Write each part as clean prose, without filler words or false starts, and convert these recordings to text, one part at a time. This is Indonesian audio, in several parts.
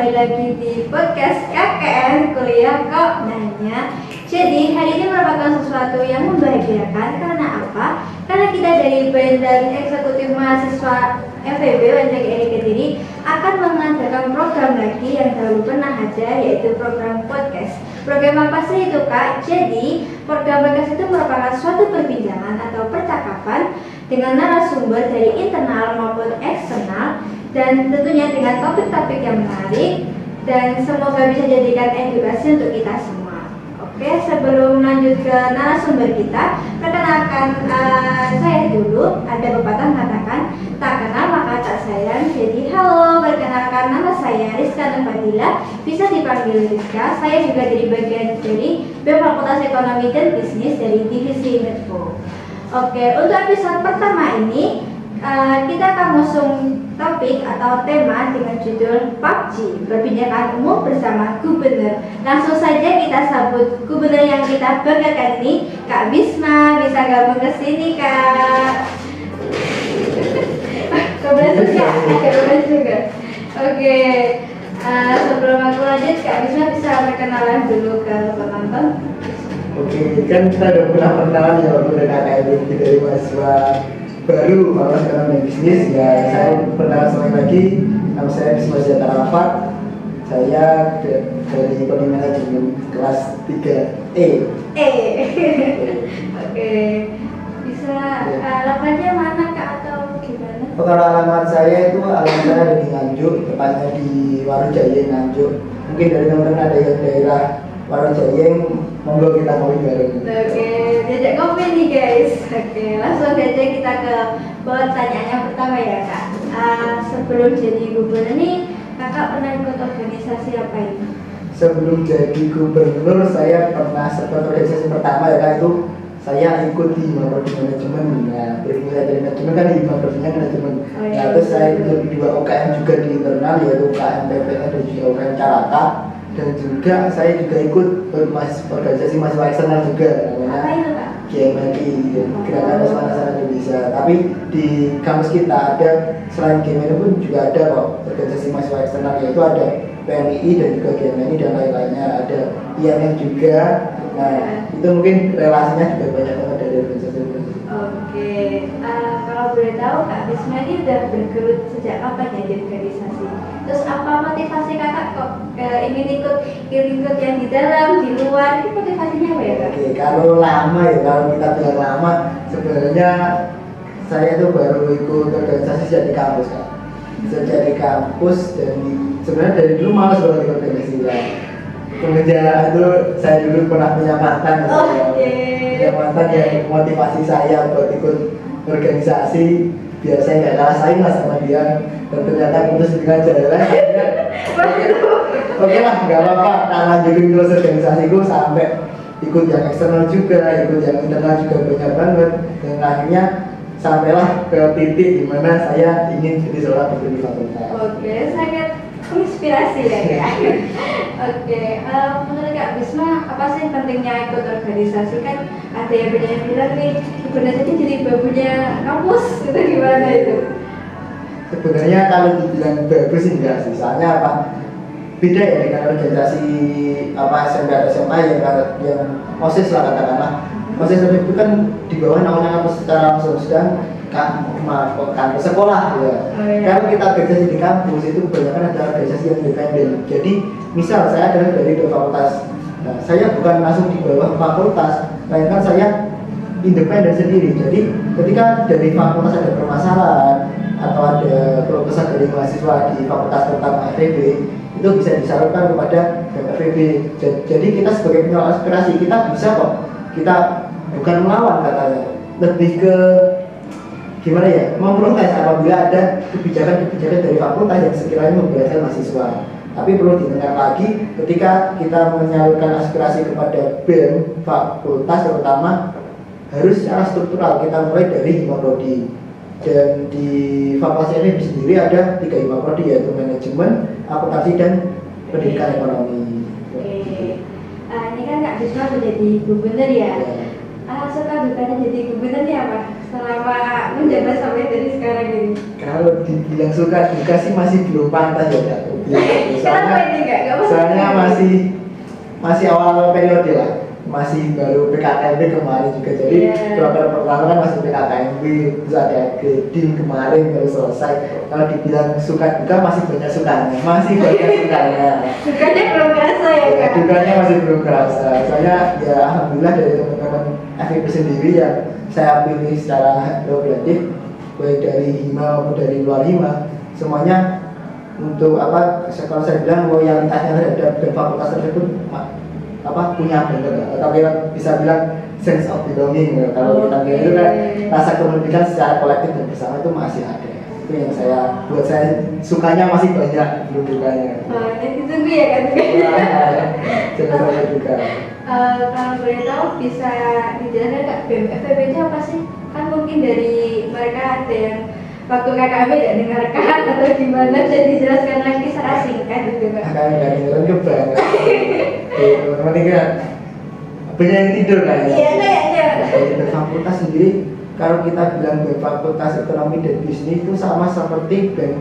kembali lagi di podcast KKN Kuliah Kok Nanya. Jadi hari ini merupakan sesuatu yang membahagiakan. Karena apa? Karena kita dari BEM dan Eksekutif Mahasiswa FEB UNJ Kediri akan mengadakan program lagi yang dahulu pernah ada, yaitu program podcast. Program apa sih itu, Kak? Jadi program podcast itu merupakan suatu perbincangan atau percakapan dengan narasumber dari internal maupun eksternal, dan tentunya dengan topik-topik yang menarik dan semoga bisa jadikan edukasi untuk kita semua. Oke, sebelum lanjut ke narasumber kita, perkenalkan saya dulu. Ada pepatah mengatakan, tak kenal maka tak sayang. Jadi halo, perkenalkan nama saya Rizka Nufadila, bisa dipanggil Rizka. Saya juga jadi bagian dari BEM Fakultas Ekonomi dan Bisnis dari Divisi Medco. Oke, untuk episode pertama ini kita akan mengusung topik atau tema dengan judul PUBG, perbincangan umum bersama Gubernur. Langsung saja kita sambut Gubernur yang kita banggakan ini, Kak Bisma. Bisa gabung ke sini, Kak? Kebetulan juga. Oke, sebelum aku lanjut, Kak Bisma bisa perkenalan dulu ke penonton. Oke, kan kita udah pernah perkenalan ya waktu dengan KKN dari mahasiswa baru Fakultas Ekonomi dan Bisnis. Ya, saya perkenalan sekali lagi, nama saya Bisma Sejahtera Rafat. Saya dari Ekonomi Manajemen kelas 3E. Oke, bisa alamatnya mana, Kak, atau gimana? Kalau alamat saya itu ada di Nganjuk, tepatnya di Warujayeng Nganjuk. Mungkin dari teman-teman ada yang daerah Warujayeng, monggo kita ngopi bareng. Oke, diajak ngopi nih guys. Oke, langsung aja kita ke pertanyaan yang pertama ya, Kak. Sebelum jadi gubernur nih, Kakak pernah ikut organisasi apa ini? Sebelum jadi gubernur, saya pernah sebuah organisasi pertama ya, Kak, itu saya ikut di Prodi Manajemen. Nah, berhubung saya dari manajemen kan di Prodinya manajemen. Nah, terus saya ikut di 2 UKM juga di internal, yaitu UKM PPN dan juga UKM Caraka. Dan juga saya juga ikut organisasi mahasiswa eksternal juga, namanya Apa itu, Kak? GMNI, Gerakan Mahasiswa Nasional Indonesia. Tapi di kampus kita ada, selain GMNI pun juga ada kok organisasi mahasiswa eksternal, yaitu ada PNI dan juga GMNI dan lain-lainnya, ada IMN juga. Nah, itu mungkin relasinya juga banyak banget dari organisasi. Oke, kalau boleh tahu, Kak Bisma ini udah bergelut sejak kapan ya di organisasi? Terus apa motivasi Kakak kok ingin ikut yang di dalam, di luar? Itu motivasinya apa ya, Kak? Oke, kalau lama ya, kalau kita bilang lama, sebenarnya saya itu baru ikut organisasi sejak di kampus, Kak. Sejak di kampus, dan sebenarnya dari dulu malas banget ikut organisasi lah. Kemudian itu saya dulu pernah punya mantan, punya mantan yang motivasi saya buat ikut organisasi, biar saya nggak kalah saing lah sama dia, dan ternyata putus dengan jalan. Oke lah, nggak apa-apa, tak lanjutin terus organisasiku sampai ikut yang eksternal juga, ikut yang internal juga banyak banget, dan akhirnya sampailah ke titik di mana saya ingin jadi seorang pemimpin fakultas. Oke, sangat inspirasi ya, Kak. Oke, menurut Kak Bisma, apa sih pentingnya ikut organisasi? Kan ada yang bilang nih, sebenarnya jadi babunya kampus, itu gimana itu? Sebenarnya kalau dibilang bagus sih enggak sih, soalnya apa? Beda ya dengan organisasi apa SMK atau SMA yang OSIS lah katakanlah. OSIS itu kan di bawah naungan kampus secara langsung, sedang kampus sekolah ya. Kalau kita organisasi di kampus itu kebanyakan ada organisasi yang independen. Jadi misal saya adalah dari fakultas, nah, saya bukan langsung di bawah fakultas, melainkan saya independen sendiri. Jadi ketika dari fakultas ada permasalahan atau ada keluh kesah dari mahasiswa di fakultas terutama FEB, itu bisa disalurkan kepada FEB. Jadi kita sebagai penyalur aspirasi, kita bisa kok, kita bukan melawan katanya, lebih ke gimana ya, memprotes apabila ada kebijakan-kebijakan dari fakultas yang sekiranya memberatkan mahasiswa. Tapi perlu didengar lagi, ketika kita menyalurkan aspirasi kepada BEM fakultas terutama, harus secara struktural. Kita mulai dari 5 prodi, dan di fakultas ini sendiri ada 3 prodi, yaitu manajemen, akuntansi, dan pendidikan ekonomi. Oke, ini kan Kak Bisma menjadi gubernur ya. Suka dukanya jadi gubernur ya, apa? selama menjabat sampai dari sekarang ini? Kalau dibilang suka duka sih masih belum pantas ya Kak. Kenapa ini enggak? Enggak masalah. Soalnya masih awal periode lah, masih baru PKKMB kemarin juga. Jadi Iya. program pertama kan masih PKKMB, terus ada grading kemarin baru selesai. Kalau dibilang suka duka masih banyak sukanya, masih banyak sukanya. Sukanya belum kerasa ya Ya, Kak? dukanya masih belum kerasa. Soalnya ya alhamdulillah dari teman-teman FIP sendiri yang saya pilih secara progresif, baik dari Hima maupun dari luar Hima, semuanya untuk apa? Kalau saya bilang loyalitasnya terhadap fakultas tersebut punya benar, atau kita bisa bilang sense of belonging. Kalau kita bilang itu kan rasa kepemilikan secara kolektif dan bersama itu masih ada. Itu yang buat saya sukanya masih banyak, belum dukanya. Oh, nanti tunggu ya kan? Jangan sampai duka. Kalau boleh tahu bisa dijelaskan Kak, BEM FEB itu apa sih? Kan mungkin dari mereka ada yang waktu KKB tidak dengarkan atau gimana, bisa dijelaskan lagi secara singkat gitu Kak? Akan nggak dengerin kebanget. Teman-teman ini kan banyak yang tidur kayaknya. Iya kayaknya. Dari fakultas sendiri, kalau kita bilang BEM Fakultas Ekonomi dan Bisnis itu sama seperti BEM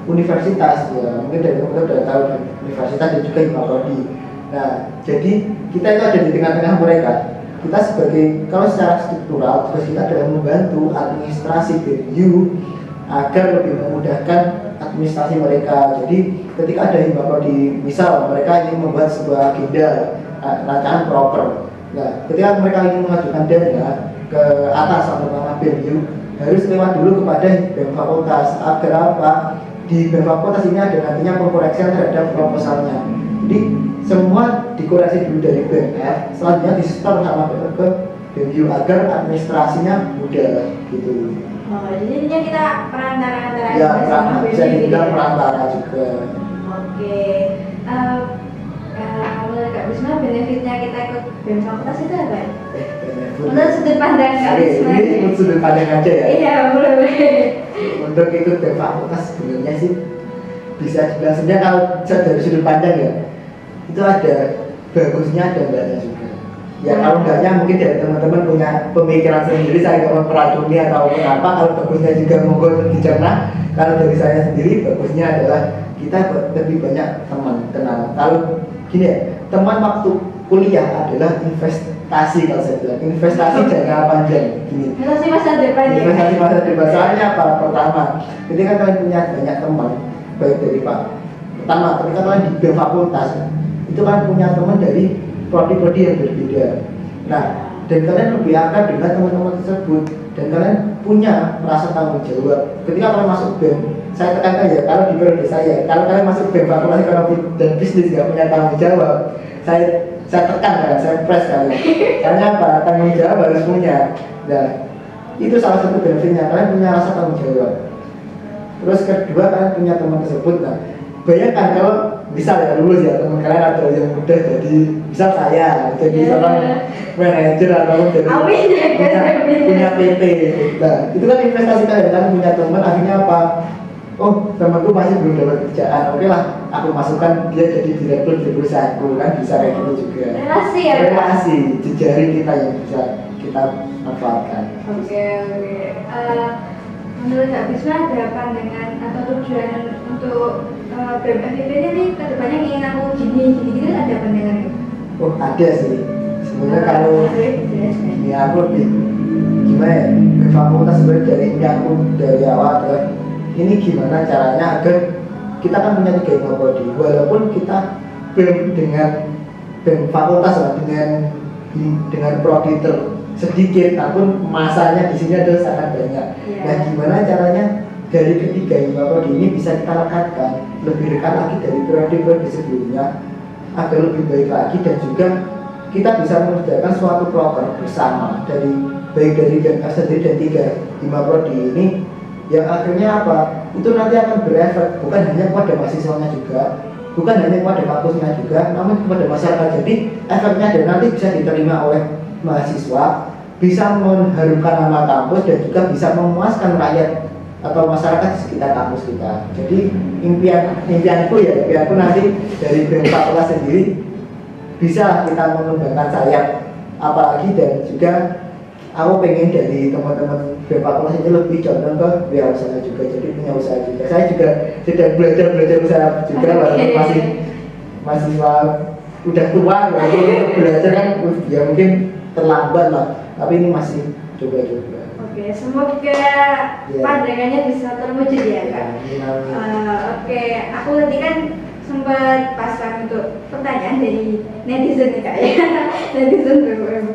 Universitas ya. Mungkin dari teman-teman sudah tahu BEM Universitas dan juga Hima Prodi. Nah, jadi kita itu ada di tengah-tengah mereka. Kita sebagai, kalau secara struktural, tugas kita adalah membantu administrasi BEMU agar lebih memudahkan administrasi mereka. Jadi ketika ada Hima Prodi, misal mereka ingin membuat sebuah agenda rancangan proper. Nah, ketika mereka ingin mengajukan dana ke atas atau nama BEMU, harus lewat dulu kepada BEM Fakultas. Agar apa? Di BEM Fakultas ini ada nantinya pengkoreksian terhadap proposalnya. Jadi semua dikoreksi dulu dari BMF, selanjutnya disetor sama ke BEMU agar administrasinya mudah gitu. Oh, jadi intinya kita perantara-antara Ya, sama bisa BEM dibilang gitu ya? perantara juga. Oke. Menurut Kak Bisma, benefitnya kita ikut BEM Fakultas itu apa ya? Menurut sudut pandang Kak Oke, Bisma. ini ikut sudut pandang aja ya. Iya, boleh. Untuk ikut BEM Fakultas sebenarnya sih bisa dibilang sebenarnya kalau dari sudut pandang ya, itu ada bagusnya ada enggaknya juga. Ya kalau enggaknya mungkin dari teman-teman punya pemikiran sendiri, saya nggak memperacuni atau apa. Kalau bagusnya juga monggo dicerna. Kalau dari saya sendiri bagusnya adalah kita lebih banyak teman kenal. Kalau gini ya, teman waktu kuliah adalah investasi, kalau saya bilang investasi jangka panjang gini. Investasi masa depan ya? Investasi masa depan. Soalnya apa? Pertama, ketika kalian punya banyak teman, baik dari Pak pertama, ketika kalian di BEM Fakultas, itu kan punya teman dari prodi-prodi yang berbeda. Nah, dan kalian lebih akrab dengan teman-teman tersebut, dan kalian punya rasa tanggung jawab. Ketika kalian masuk BEM, saya tekankan ya, kalau di periode saya, kalau kalian masuk BEM Fakultas Ekonomi dan Bisnis nggak punya tanggung jawab, saya tekan kan, saya press kalian. Karena apa? Tanggung jawab harus punya. Nah, itu salah satu benefitnya, kalian punya rasa tanggung jawab. Terus kedua, kalian punya teman tersebut. Nah, bayangkan kalau bisa ya lulus ya teman kalian ada yang muda jadi misal saya jadi seorang manajer atau jadi punya PT. Nah, itu kan investasi kalian punya teman, akhirnya apa? Oh, temanku masih belum dapat kerjaan, oke lah, aku masukkan dia jadi direktur di perusahaanku, kan bisa kayak gitu juga. Relasi ya? Relasi, jejaring kita yang bisa kita manfaatkan. Oke. Menurut Kak Bisma ada pandangan atau tujuan untuk BEM FIP ini kedepannya ingin aku gini gitu ada pandangan? Oh, ada sih. Sebenarnya kalau ini aku lebih gimana ya? Ke fakultas sebenarnya dari ini aku dari awal adalah ini gimana caranya agar kita kan punya 3 Hima Prodi, walaupun kita BEM dengan BEM fakultas lah, dengan prodi sedikit, namun masanya di sini adalah sangat banyak. Nah, gimana caranya dari ketiga Hima Prodi ini bisa kita lekatkan lebih dekat lagi dari periode-periode sebelumnya agar lebih baik lagi, dan juga kita bisa mengerjakan suatu proker bersama dari baik dari BMF sendiri dan 3 Hima Prodi ini, yang akhirnya apa? Itu nanti akan berefek bukan hanya kepada mahasiswanya juga, bukan hanya kepada kampusnya juga, namun kepada masyarakat. Jadi efeknya dan nanti bisa diterima oleh mahasiswa, bisa mengharumkan nama kampus, dan juga bisa memuaskan rakyat atau masyarakat di sekitar kampus kita. Jadi impianku nanti dari BEM Fakultas sendiri bisa kita mengembangkan sayap, apalagi dan juga aku pengen dari teman-teman beberapa kelas itu lebih condong ke wirausaha juga, jadi punya usaha juga. Saya juga sedang belajar usaha juga, walaupun masih mahasiswa udah tua, walaupun untuk belajar kan ya mungkin terlambat lah, tapi ini masih coba-coba. Oke, semoga pandangannya bisa terwujud ya Kak. Oke, aku tadi kan sempat pasang untuk pertanyaan dari netizen nih Kak ya. Netizen BBM.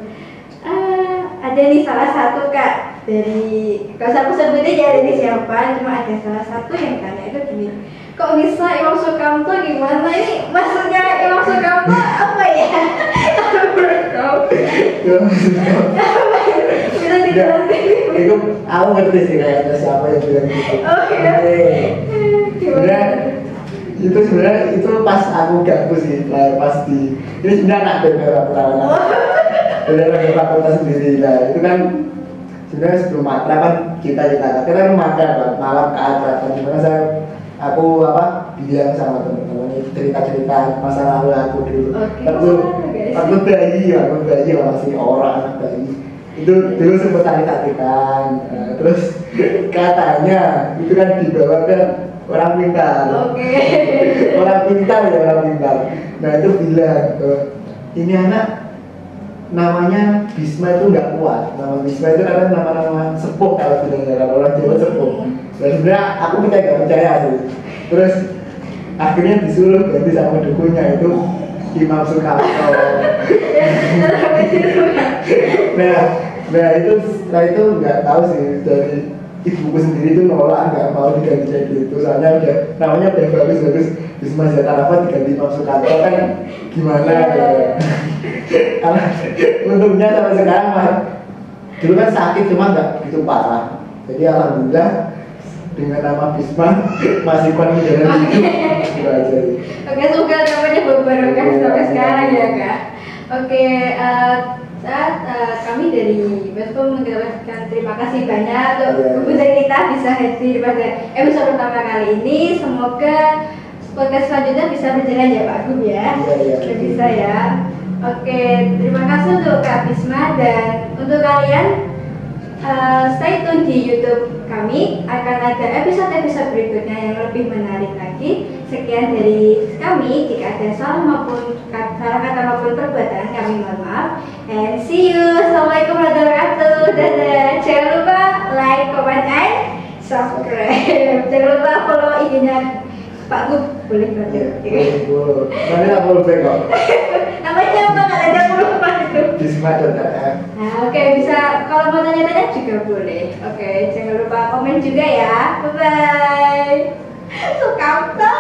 Ada nih salah satu Kak dari, gak usah aku sebutin ya ini siapa, cuma ada salah satu yang tanya itu gini, kok bisa Imam Sukamto gimana, ini maksudnya Imam Sukamto apa ya? Bisa dijelasin? Itu aku ngerti sih kayaknya siapa yang bilang gitu. Gimana? Itu sebenarnya itu pas aku gabus sih, pas di ini sebenarnya anak BPR dari fakultas sendiri. Nah itu kan sebenarnya sebelum matra kan kita kan matra malam ke acara, dimana aku bilang sama teman-teman ini cerita masa lalu aku dulu. Aku bayi masih orang anak bayi. Itu dulu sempat tarikan, terus katanya itu kan dibawa ke orang pintar. Orang pintar. Nah itu bilang ini anak namanya Bisma itu nggak kuat. Nama Bisma itu karena nama sepuh, kalau bilang orang Jawa sepuh. Dan sebenarnya aku nggak percaya sih. Terus akhirnya disuruh ganti sama dukunya itu Imam Sukamto. Nah itu nggak tahu sih, dari ibuku sendiri itu nolak, nggak mau diganti kayak gitu. Soalnya namanya udah bagus Bisma Jatarafa diganti Imam Sukamto kan gimana ya. Karena untungnya sampai sekarang dulu kan sakit cuma nggak begitu parah. Jadi alhamdulillah dengan nama Bisma masih kuat menjalani hidup. Itu aja. Oke, semoga namanya berbarokah sampai sekarang ya Kak. Oke, saat kami dari Baskom mengucapkan terima kasih banyak untuk Bunda kita bisa hadir pada episode pertama kali ini. Semoga podcast selanjutnya bisa berjalan ya Pak Gub ya. Bisa ya. Oke, terima kasih untuk Kak Bisma, dan untuk kalian stay tune di YouTube kami, akan ada episode-episode berikutnya yang lebih menarik lagi. Sekian dari kami, jika ada salah kata maupun perbuatan kami mohon maaf. And see you. Assalamualaikum warahmatullahi wabarakatuh. Dadah. Jangan lupa like, comment, and subscribe. Jangan lupa follow IG-nya Pak Gub, boleh banget. Nanti aku lupa kok. Namanya apa? Nggak ada, aku lupa itu. Bisma.f. Nah, oke, bisa kalau mau tanya-tanya juga boleh. Oke, jangan lupa komen juga ya. Bye bye. Sukamto.